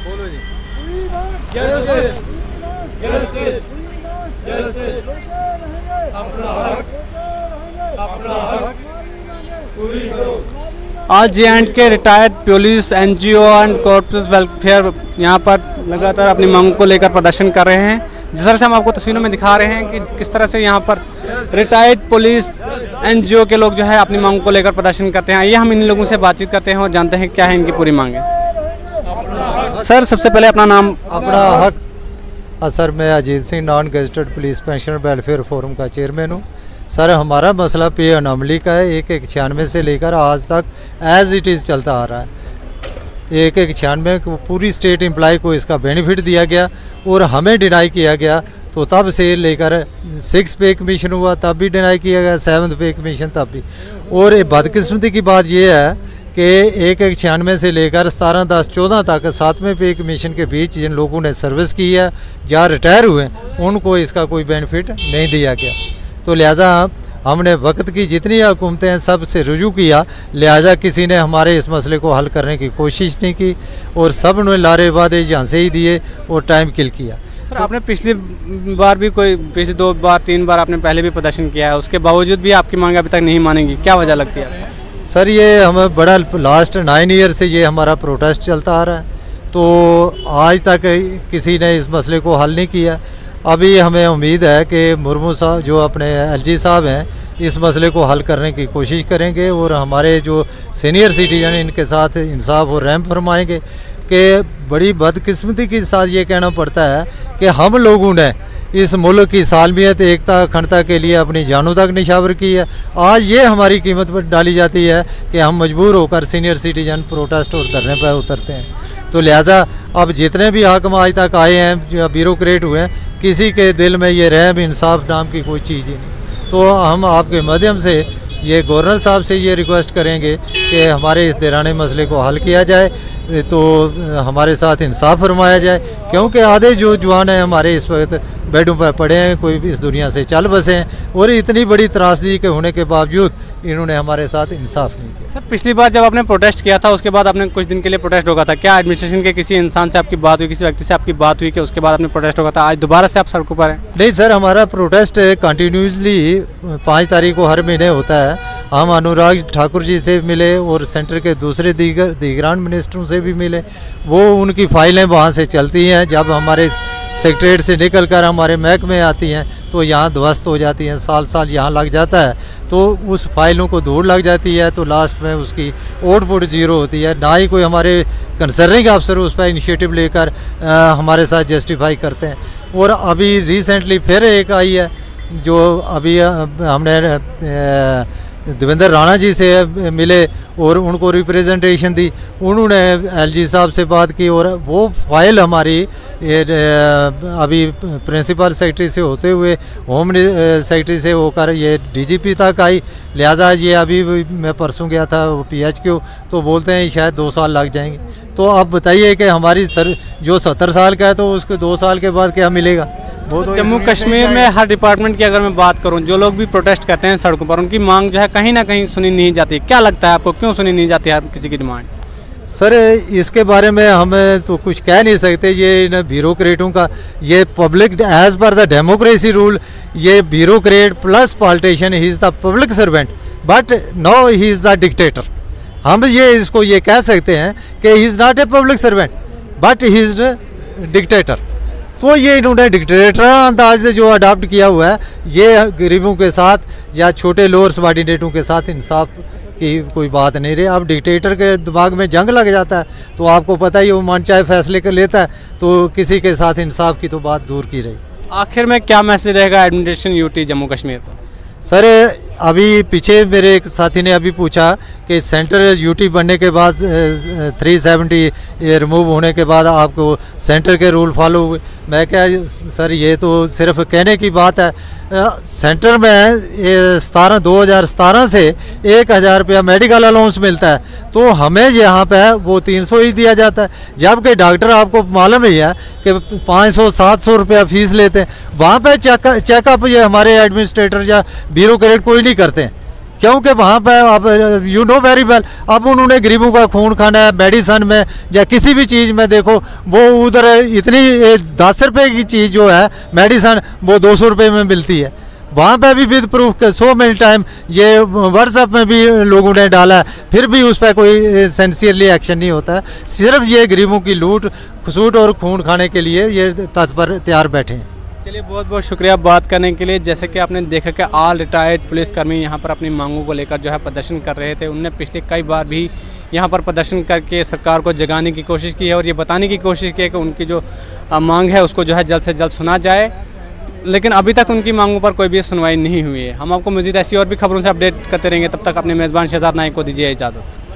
बोलो जी। आज J&K retired police NGO and corporate welfare यहाँ पर लगातार अपनी मांगों को लेकर प्रदर्शन कर रहे हैं। जिस तरह से हम आपको तस्वीरों में दिखा रहे हैं कि किस तरह से यहाँ पर रिटायर्ड पुलिस NGO के लोग जो है अपनी मांगों को लेकर प्रदर्शन करते हैं। ये हम इन लोगों से बातचीत करते हैं और जानते हैं क्या है इनकी पूरी मांगे। सर, सबसे पहले अपना नाम। अपना हक। सर, मैं Ajit Singh, non gazetted police pensioner welfare forum का चेयरमैन हूँ। सर, हमारा मसला पे अनोमली का है। 1/96 से लेकर आज तक एज इट इज़ चलता आ रहा है। 1/96 को पूरी स्टेट एम्प्लॉय को इसका बेनिफिट दिया गया और हमें डिनाई किया गया। तो तब से लेकर 6 पे कमीशन हुआ तब भी डिनाई किया गया, 7 पे कमीशन तब भी। और बदकिस्मती की बात यह है कि 1/96 से लेकर 17/10/14 तक 7वें पे कमीशन के बीच जिन लोगों ने सर्विस की है या रिटायर हुए उनको इसका कोई बेनिफिट नहीं दिया गया। तो लिहाजा हमने वक्त की जितनी हुकूमतें हैं सब से रुजू किया, लिहाजा किसी ने हमारे इस मसले को हल करने की कोशिश नहीं की और सब ने लारे वादे झांसे ही दिए और टाइम किल किया। सर, आपने पिछली बार भी पिछली 2 बार 3 बार आपने पहले भी प्रदर्शन किया है, उसके बावजूद भी आपकी मांग अभी तक नहीं मानेंगी, क्या वजह लगती है? सर, ये हमें बड़ा लास्ट 9 ईयर से ये हमारा प्रोटेस्ट चलता आ रहा है। तो आज तक किसी ने इस मसले को हल नहीं किया। अभी हमें उम्मीद है कि मुर्मू साहब जो अपने LG साहब हैं इस मसले को हल करने की कोशिश करेंगे और हमारे जो सीनियर सिटीजन इनके साथ इंसाफ और रहम फरमाएंगे। कि बड़ी बदकिस्मती के साथ ये कहना पड़ता है कि हम लोगों ने इस मुल्क की सालमियत, एकता, अखंडता के लिए अपनी जानों तक निशावर की है। आज ये हमारी कीमत पर डाली जाती है कि हम मजबूर होकर सीनियर सिटीजन प्रोटेस्ट और धरने पर उतरते हैं। तो लिहाजा अब जितने भी हाकिम आज तक आए हैं, जो ब्यूरोक्रेट हुए हैं, किसी के दिल में ये रहम इंसाफ नाम की कोई चीज़ ही नहीं। तो हम आपके माध्यम से ये गवर्नर साहब से ये रिक्वेस्ट करेंगे कि हमारे इस दराने मसले को हल किया जाए, तो हमारे साथ इंसाफ फरमाया जाए। क्योंकि आधे जो जवान हैं हमारे इस वक्त बेडों पर पड़े हैं, कोई इस दुनिया से चल बसे हैं और इतनी बड़ी त्रासदी के होने के बावजूद इन्होंने हमारे साथ इंसाफ नहीं किया। सर, पिछली बार जब आपने प्रोटेस्ट किया था उसके बाद आपने कुछ दिन के लिए प्रोटेस्ट रोका था, क्या एडमिनिस्ट्रेशन के किसी इंसान से आपकी बात हुई, किसी व्यक्ति से आपकी बात हुई कि उसके बाद आपने प्रोटेस्ट रोका था? आज दोबारा से आप सड़कों पर हैं? नहीं सर, हमारा प्रोटेस्ट कंटिन्यूसली 5 तारीख को हर महीने होता है। हम अनुराग ठाकुर जी से मिले और सेंटर के दूसरे दीगरान मिनिस्टरों से भी मिले। वो उनकी फाइलें वहाँ से चलती हैं। जब हमारे सेक्रेटरीट से निकल कर हमारे महकमे आती हैं तो यहाँ ध्वस्त हो जाती हैं, साल यहाँ लग जाता है। तो उस फाइलों को धूड़ लग जाती है तो लास्ट में उसकी आउटपुट ज़ीरो होती है। ना ही कोई हमारे कंसर्निंग अफसर उस पर इनिशिएटिव लेकर हमारे साथ जस्टिफाई करते हैं। और अभी रिसेंटली फिर एक आई है जो अभी हमने देवेंद्र राणा जी से मिले और उनको रिप्रेजेंटेशन दी। उन्होंने LG साहब से बात की और वो फाइल हमारी अभी प्रिंसिपल सेक्रेटरी से होते हुए होम सेक्रेटरी से होकर ये DGP तक आई। लिहाजा ये अभी मैं परसों गया था PHQ, तो बोलते हैं शायद 2 साल लग जाएंगे। तो आप बताइए कि हमारी सर जो 70 साल का है तो उसको 2 साल के बाद क्या मिलेगा? जम्मू कश्मीर में हर डिपार्टमेंट की अगर मैं बात करूं, जो लोग भी प्रोटेस्ट करते हैं सड़कों पर, उनकी मांग जो है कहीं ना कहीं सुनी नहीं जाती। क्या लगता है आपको, क्यों सुनी नहीं जाती है किसी की डिमांड? सर, इसके बारे में हम तो कुछ कह नहीं सकते। ये इन ब्यूरोक्रेटों का, ये public as per the democracy rule, ये bureaucrat plus politician, he is the public servant but no he is the dictator. हम ये इसको ये कह सकते हैं कि he is not a public servant but he is dictator. तो ये इन्होंने डिक्टेटर अंदाज से जो अडॉप्ट किया हुआ है, ये गरीबों के साथ या छोटे लोअर सबॉर्डिनेटों के साथ इंसाफ की कोई बात नहीं रही। अब डिक्टेटर के दिमाग में जंग लग जाता है तो आपको पता ही, वो मनचाहे फैसले कर लेता है, तो किसी के साथ इंसाफ की तो बात दूर की रही। आखिर में क्या मैसेज रहेगा एडमिनिस्ट्रेशन UT जम्मू कश्मीर को? सर, अभी पीछे मेरे एक साथी ने अभी पूछा कि सेंटर UT बनने के बाद 370 रिमूव होने के बाद आपको सेंटर के रूल फॉलो हुए। मैं क्या सर, ये तो सिर्फ कहने की बात है। सेंटर में 2017 से 1000 रुपया मेडिकल अलाउंस मिलता है, तो हमें यहाँ पे वो 300 ही दिया जाता है। जबकि डॉक्टर, आपको मालूम ही है कि 500-700 रुपया फीस लेते हैं। वहाँ पे चेकअप ये हमारे एडमिनिस्ट्रेटर या ब्यूरोक्रेट कोई नहीं करते हैं। क्योंकि वहाँ पर अब यू नो वेरी वेल, अब उन्होंने गरीबों का खून खाना है। मेडिसन में या किसी भी चीज़ में देखो, वो उधर इतनी 10 रुपये की चीज़ जो है मेडिसन, वो 200 रुपये में मिलती है। वहाँ पे भी विद प्रूफ के सो मेनी टाइम ये व्हाट्सएप में भी लोगों ने डाला, फिर भी उस पर कोई सेंसियरली एक्शन नहीं होता है। सिर्फ ये गरीबों की लूट खसूट और खून खाने के लिए ये तत्पर तैयार बैठे हैं। चलिए, बहुत बहुत शुक्रिया बात करने के लिए। जैसे कि आपने देखा कि ऑल रिटायर्ड पुलिसकर्मी यहाँ पर अपनी मांगों को लेकर जो है प्रदर्शन कर रहे थे। उनने पिछले कई बार भी यहाँ पर प्रदर्शन करके सरकार को जगाने की कोशिश की है और ये बताने की कोशिश की है कि उनकी जो मांग है उसको जो है जल्द से जल्द सुना जाए, लेकिन अभी तक उनकी मांगों पर कोई भी सुनवाई नहीं हुई है। हम आपको मज़ीद ऐसी और भी खबरों से अपडेट करते रहेंगे। तब तक अपने मेज़बान शहजाद नाइक को दीजिए इजाज़त।